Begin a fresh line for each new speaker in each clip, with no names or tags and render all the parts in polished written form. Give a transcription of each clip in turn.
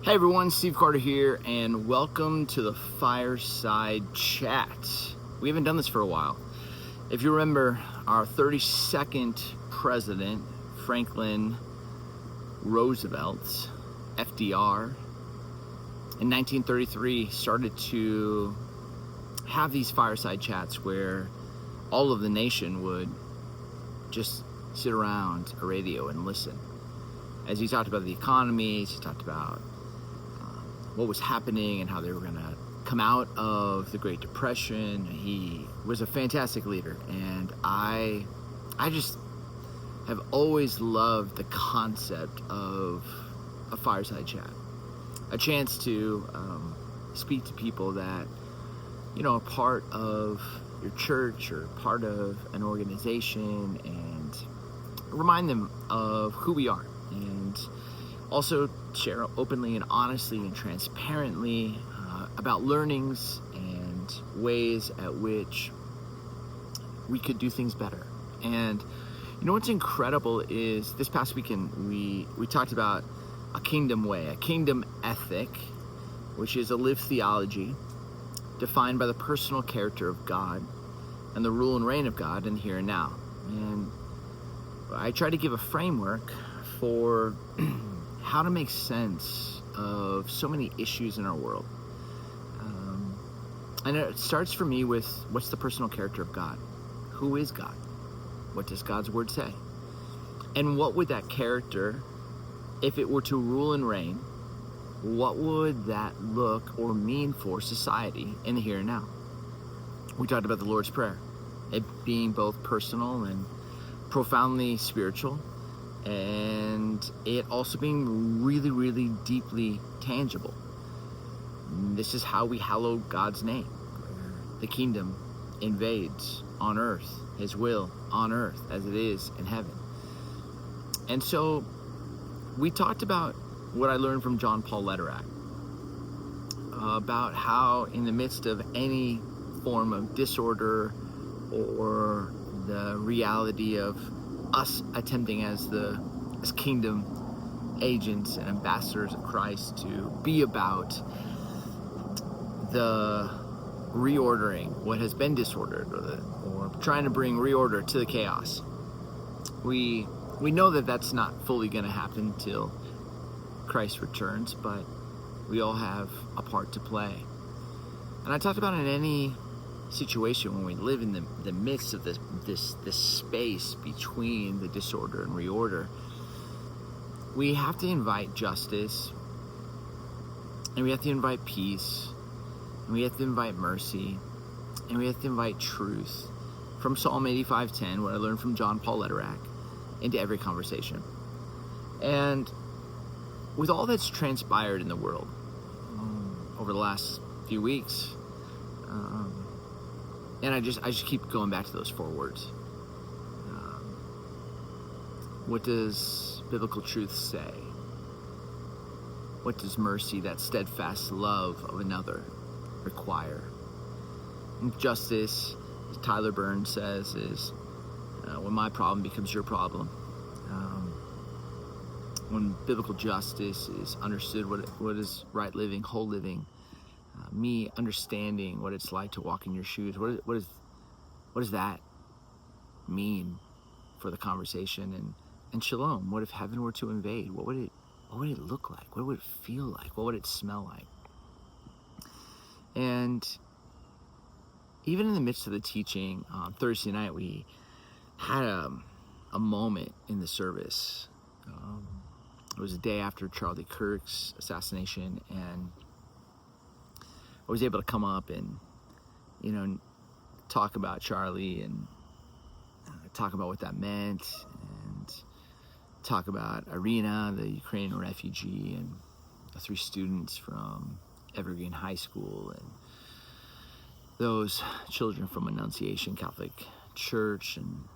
Hey everyone, Steve Carter here, and welcome to the Fireside Chat. We haven't done this for a while. If you remember, our 32nd president, Franklin Roosevelt, FDR, in 1933 started to have these fireside chats where all of the nation would just sit around a radio and listen. As he talked about the economy, he talked about what was happening and how they were going to come out of the Great Depression. He was a fantastic leader, and I just have always loved the concept of a fireside chat, a chance to speak to people that are part of your church or part of an organization, and remind them of who we are, and also share openly and honestly and transparently about learnings and ways at which we could do things better. And what's incredible is this past weekend we talked about a kingdom way, a kingdom ethic, which is a lived theology defined by the personal character of God and the rule and reign of God in the here and now. And I try to give a framework for how to make sense of so many issues in our world. And it starts for me with, what's the personal character of God? Who is God? What does God's word say? And what would that character, if it were to rule and reign, what would that look or mean for society in the here and now? We talked about the Lord's Prayer, it being both personal and profoundly spiritual, and it also being really, really deeply tangible. This is how we hallow God's name. The kingdom invades on earth, his will on earth as it is in heaven. And so we talked about what I learned from John Paul Lederach, about how in the midst of any form of disorder or the reality of us attempting as kingdom agents and ambassadors of Christ to be about the reordering what has been disordered, or trying to bring reorder to the chaos. We know that that's not fully going to happen till Christ returns, but we all have a part to play. And I talked about in any situation when we live in the midst of this space between the disorder and reorder, we have to invite justice, and we have to invite peace, and we have to invite mercy, and we have to invite truth from Psalm 85:10, what I learned from John Paul Lederach, into every conversation. And with all that's transpired in the world over the last few weeks, and I just keep going back to those four words. What does biblical truth say? What does mercy, that steadfast love of another, require? And justice, as Tyler Burns says, is when my problem becomes your problem. When biblical justice is understood, what is right living, whole living, me understanding what it's like to walk in your shoes. What does that mean for the conversation? And shalom, what if heaven were to invade? What would it look like? What would it feel like? What would it smell like? And even in the midst of the teaching on Thursday night, we had a moment in the service. It was a day after Charlie Kirk's assassination, and I was able to come up and, talk about Charlie and talk about what that meant, and talk about Irina, the Ukrainian refugee, and the 3 students from Evergreen High School, and those children from Annunciation Catholic Church and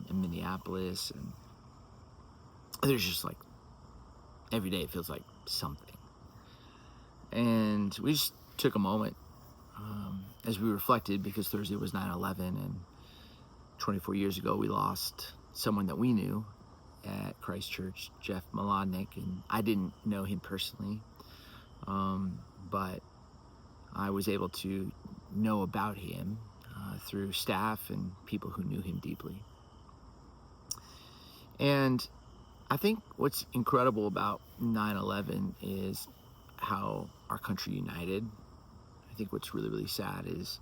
in Minneapolis. And there's just like, every day it feels like something. And we just took a moment as we reflected, because Thursday was 9/11, and 24 years ago we lost someone that we knew at Christ Church, Jeff Malodnik, and I didn't know him personally, but I was able to know about him through staff and people who knew him deeply. And I think what's incredible about 9/11 is how our country united. I think what's really, really sad is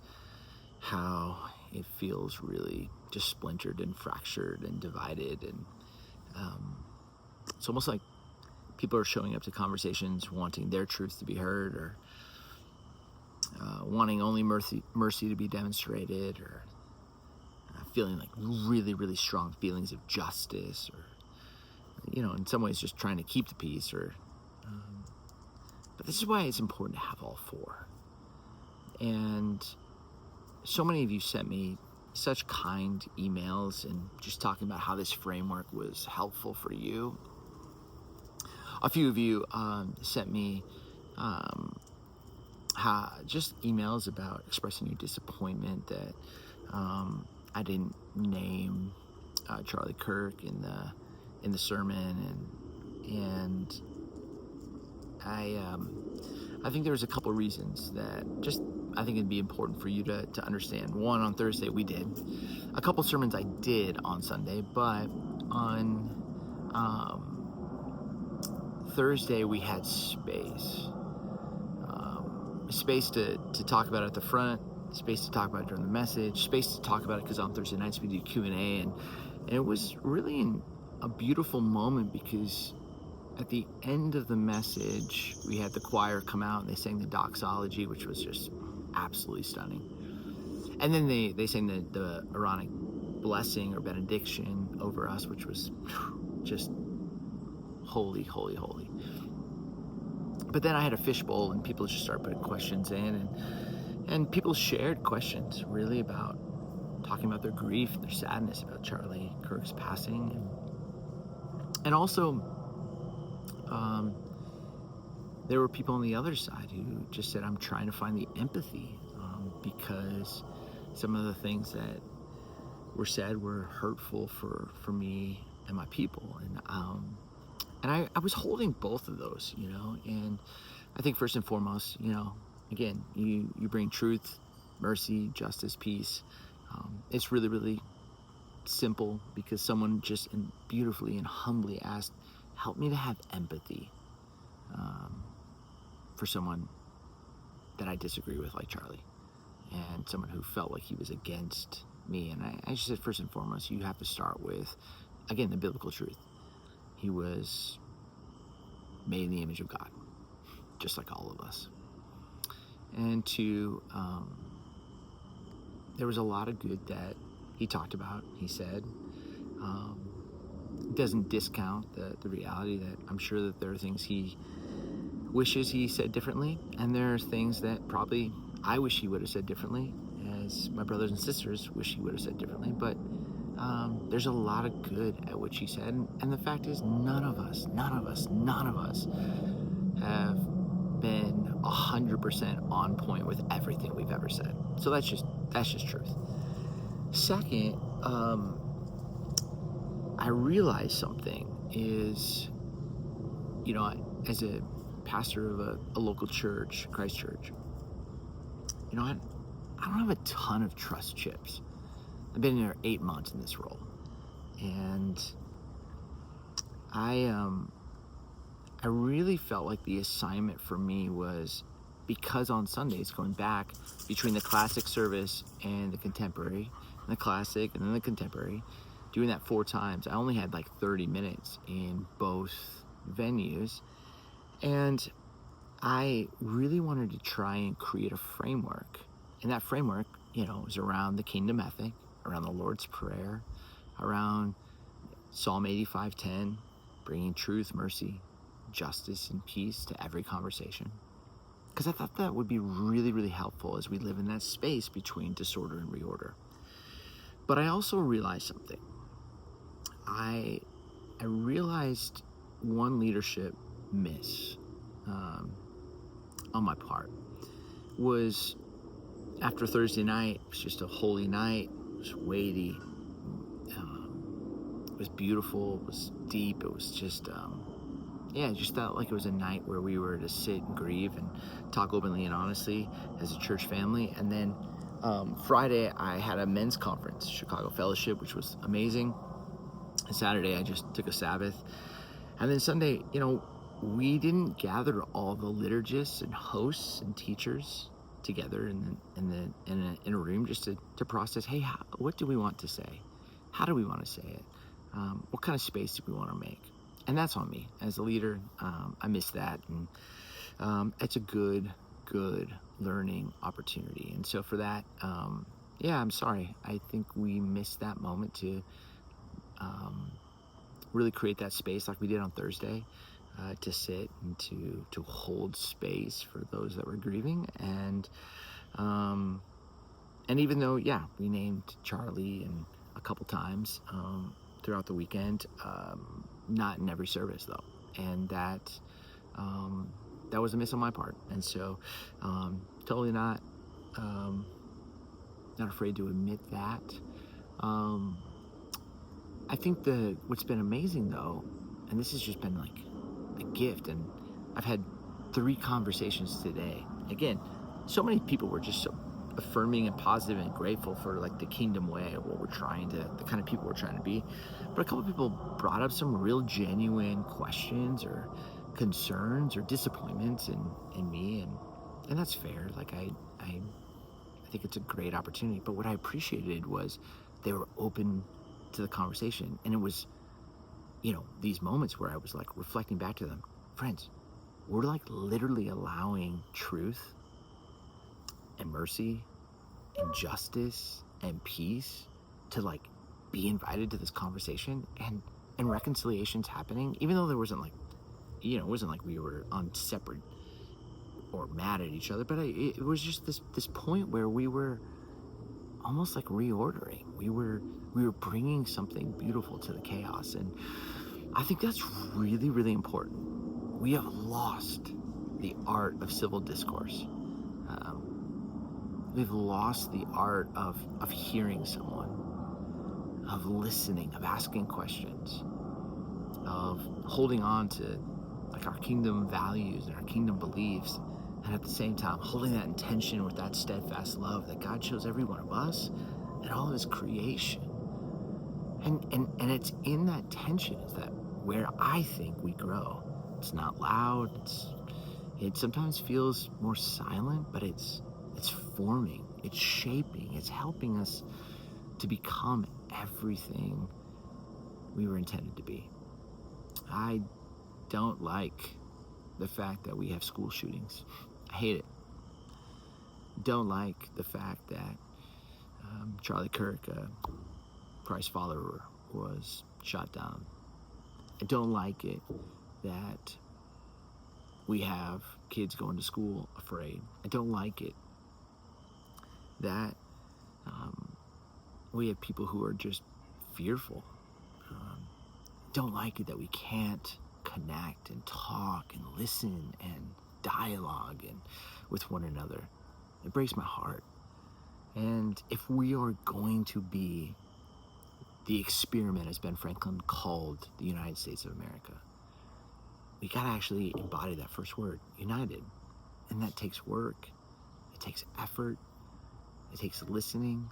how it feels really just splintered and fractured and divided. And it's almost like people are showing up to conversations wanting their truth to be heard, or wanting only mercy to be demonstrated, or feeling like really, really strong feelings of justice, or, in some ways just trying to keep the peace. But this is why it's important to have all four. And so many of you sent me such kind emails and just talking about how this framework was helpful for you. A few of you sent me just emails about expressing your disappointment that I didn't name Charlie Kirk in the sermon, and I think there was a couple reasons that just I think it'd be important for you to understand. One, on Thursday we did a couple sermons I did on Sunday, but on Thursday we had space to talk about it at the front, space to talk about it during the message, space to talk about it because on Thursday nights we do Q&A, and it was really a beautiful moment because at the end of the message we had the choir come out and they sang the doxology, which was just absolutely stunning, and then they sang the Aaronic blessing or benediction over us, which was just holy, holy, holy. But then I had a fishbowl and people just started putting questions in, and people shared questions really about talking about their grief and their sadness about Charlie Kirk's passing, and also there were people on the other side who just said, I'm trying to find the empathy because some of the things that were said were hurtful for me and my people, and I was holding both of those, and I think first and foremost, again, you bring truth, mercy, justice, peace. It's really, really simple because someone just beautifully and humbly asked, help me to have empathy for someone that I disagree with, like Charlie, and someone who felt like he was against me. And I just said, first and foremost, you have to start with, again, the biblical truth. He was made in the image of God, just like all of us. And there was a lot of good that he talked about, he said. Doesn't discount the reality that I'm sure that there are things he wishes he said differently, and there are things that probably I wish he would have said differently, as my brothers and sisters wish he would have said differently. But there's a lot of good at what she said, and the fact is none of us have been 100% on point with everything we've ever said. So that's just truth. Second, I realized something is, as a pastor of a local church, Christ Church, I don't have a ton of trust chips. I've been here 8 months in this role, and I really felt like the assignment for me was, because on Sundays, going back between the classic service and the contemporary, and the classic and then the contemporary, doing that 4 times, I only had like 30 minutes in both venues, and I really wanted to try and create a framework, and that framework, was around the kingdom ethic, around the Lord's Prayer, around Psalm 85:10, bringing truth, mercy, justice, and peace to every conversation. Because I thought that would be really, really helpful as we live in that space between disorder and reorder. But I also realized something. I realized one leadership miss on my part was, after Thursday night, it was just a holy night. It was weighty. It was beautiful. It was deep. It was just, yeah, it just felt like it was a night where we were to sit and grieve and talk openly and honestly as a church family. And then Friday, I had a men's conference, Chicago Fellowship, which was amazing. And Saturday, I just took a Sabbath. And then Sunday, we didn't gather all the liturgists and hosts and teachers together in a room just to process, hey, what do we want to say? How do we want to say it? What kind of space do we want to make? And that's on me as a leader. I miss that, and it's a good learning opportunity. And so for that, I'm sorry. I think we missed that moment to really create that space like we did on Thursday, to sit and to hold space for those that were grieving. And even though, we named Charlie and a couple times throughout the weekend, not in every service though, and that was a miss on my part. And so totally not afraid to admit that. I think what's been amazing though, and this has just been like a gift, and I've had 3 conversations today. Again, so many people were just so affirming and positive and grateful for like the kingdom way of what the kind of people we're trying to be. But a couple of people brought up some real genuine questions or concerns or disappointments in me, and that's fair. Like I think it's a great opportunity. But what I appreciated was they were open to the conversation, and it was these moments where I was like reflecting back to them, friends, we're like literally allowing truth and mercy and justice and peace to like be invited to this conversation, and reconciliation's happening, even though there wasn't like, it wasn't like we were on separate or mad at each other, but it was just this point where we were almost like reordering. We were bringing something beautiful to the chaos, and I think that's really, really important. We have lost the art of civil discourse. We've lost the art of hearing someone, of listening, of asking questions, of holding on to like our kingdom values and our kingdom beliefs, and at the same time holding that intention with that steadfast love that God shows every one of us and all of his creation. And it's in that tension is that where I think we grow. It's not loud, it sometimes feels more silent, but it's forming, it's shaping, it's helping us to become everything we were intended to be. I don't like the fact that we have school shootings. I hate it. Don't like the fact that Charlie Kirk, a Christ follower, was shot down. I don't like it that we have kids going to school afraid. I don't like it that we have people who are just fearful. Don't like it that we can't connect and talk and listen and dialogue and with one another. It breaks my heart. And if we are going to be the experiment, as Ben Franklin called the United States of America, we gotta actually embody that first word, united. And that takes work, it takes effort, it takes listening,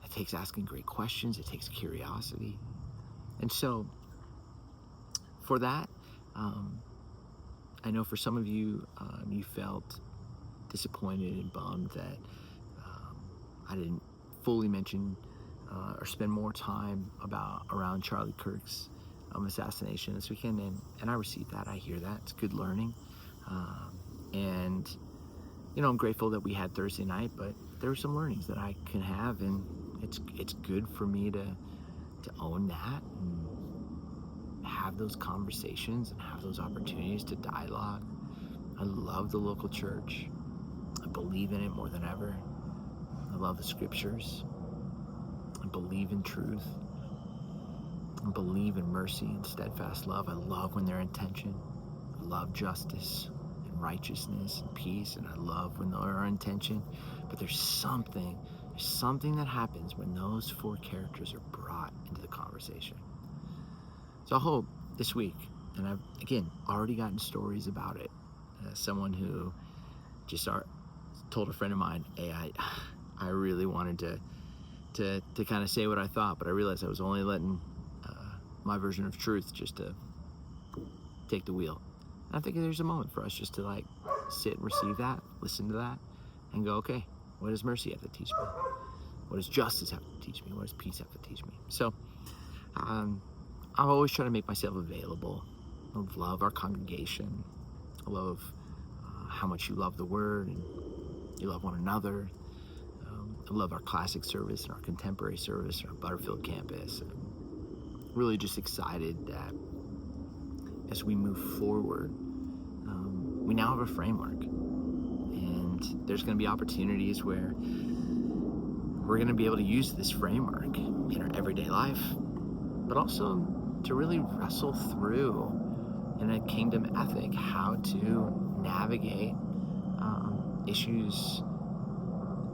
it takes asking great questions, it takes curiosity. And so for that, I know for some of you, you felt disappointed and bummed that I didn't fully mention or spend more time around Charlie Kirk's assassination this weekend, and I received that. I hear that. It's good learning, and I'm grateful that we had Thursday night, but there were some learnings that I can have, and it's good for me to own that and have those conversations and have those opportunities to dialogue. I love the local church. I believe in it more than ever. I love the scriptures. I believe in truth. I believe in mercy and steadfast love. I love when they're in tension. I love justice and righteousness and peace, and I love when they're in tension. But there's something that happens when those 4 characters are brought into the conversation. So I hope this week And I've, again, already gotten stories about it. Someone who just told a friend of mine, hey, I really wanted to kind of say what I thought, but I realized I was only letting my version of truth just to take the wheel. And I think there's a moment for us just to like sit and receive that, listen to that, and go, okay, what does mercy have to teach me? What does justice have to teach me? What does peace have to teach me? So I always try to make myself available. I love our congregation. I love how much you love the word and you love one another. I love our classic service and our contemporary service and our Butterfield campus. I'm really just excited that as we move forward, we now have a framework. And there's going to be opportunities where we're going to be able to use this framework in our everyday life, but also to really wrestle through in a kingdom ethic how to navigate issues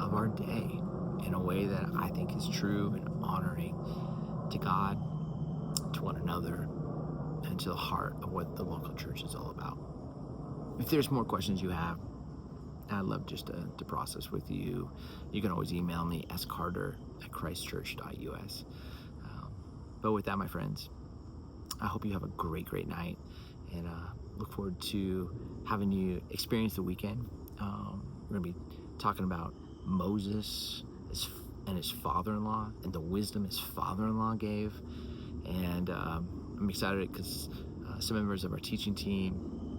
of our day in a way that I think is true and honoring to God, to one another, and to the heart of what the local church is all about. If there's more questions you have, I'd love just to process with you. You can always email me, scarter@christchurch.us. But with that, my friends, I hope you have a great night, and look forward to having you experience the weekend. We're going to be talking about Moses and his father-in-law and the wisdom his father-in-law gave. And I'm excited because some members of our teaching team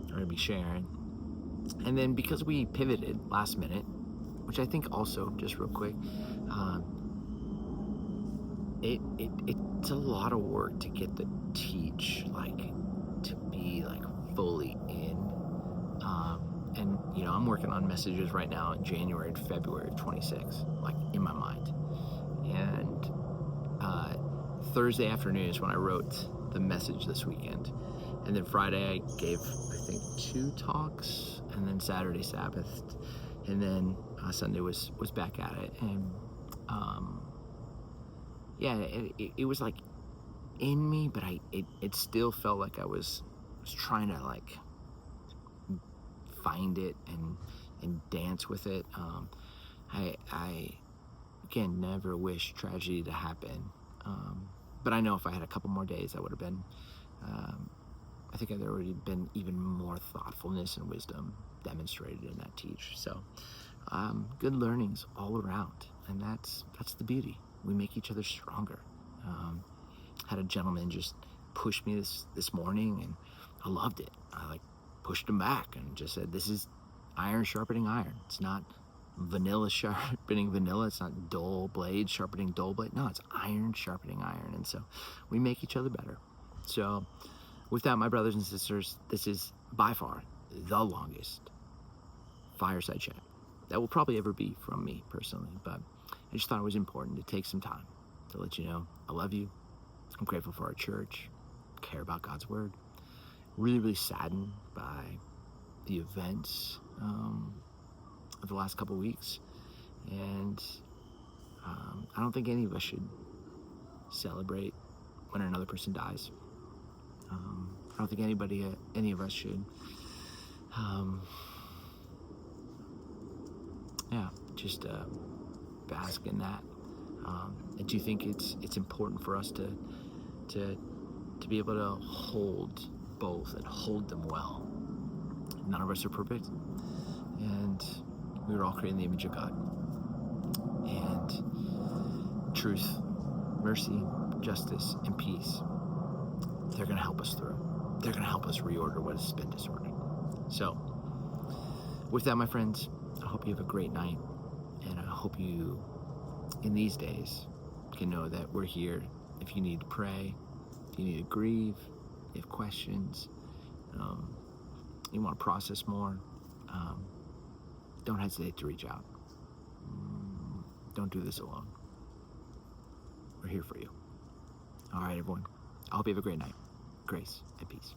are going to be sharing. And then because we pivoted last minute, which I think also, just real quick, it's a lot of work to get the teach, like, to be like fully in. And you know, I'm working on messages right now in January and February of 26, like in my mind. And Thursday afternoon is when I wrote the message this weekend. And then Friday I gave, I think, 2 talks, and then Saturday Sabbath, and then Sunday was back at it. And yeah, it was like in me, but it still felt like I was trying to like find it and dance with it. I again never wish tragedy to happen, but I know if I had a couple more days, I would have been. I think there would have been even more thoughtfulness and wisdom demonstrated in that teach. So good learnings all around, and that's the beauty. We make each other stronger. Had a gentleman just push me this morning, and I loved it. I like pushed him back and just said, this is iron sharpening iron. It's not vanilla sharpening vanilla. It's not dull blade sharpening dull blade. No, it's iron sharpening iron. And so we make each other better. So with that, my brothers and sisters, this is by far the longest fireside chat that will probably ever be from me personally. But I just thought it was important to take some time to let you know I love you. I'm grateful for our church, care about God's word. Really saddened by the events of the last couple of weeks. And I don't think any of us should celebrate when another person dies. I don't think any of us should just bask in that. I do think it's important for us to be able to hold both and hold them well. None of us are perfect, and we were all created in the image of God. And truth, mercy, justice, and peace, they're going to help us through. They're going to help us reorder what has been disordered. So with that, my friends, I hope you have a great night, and I hope you, in these days, can know that we're here if you need to pray, if you need to grieve, if you have questions, you want to process more, don't hesitate to reach out. Don't do this alone. We're here for you. All right, everyone. I hope you have a great night. Grace and peace.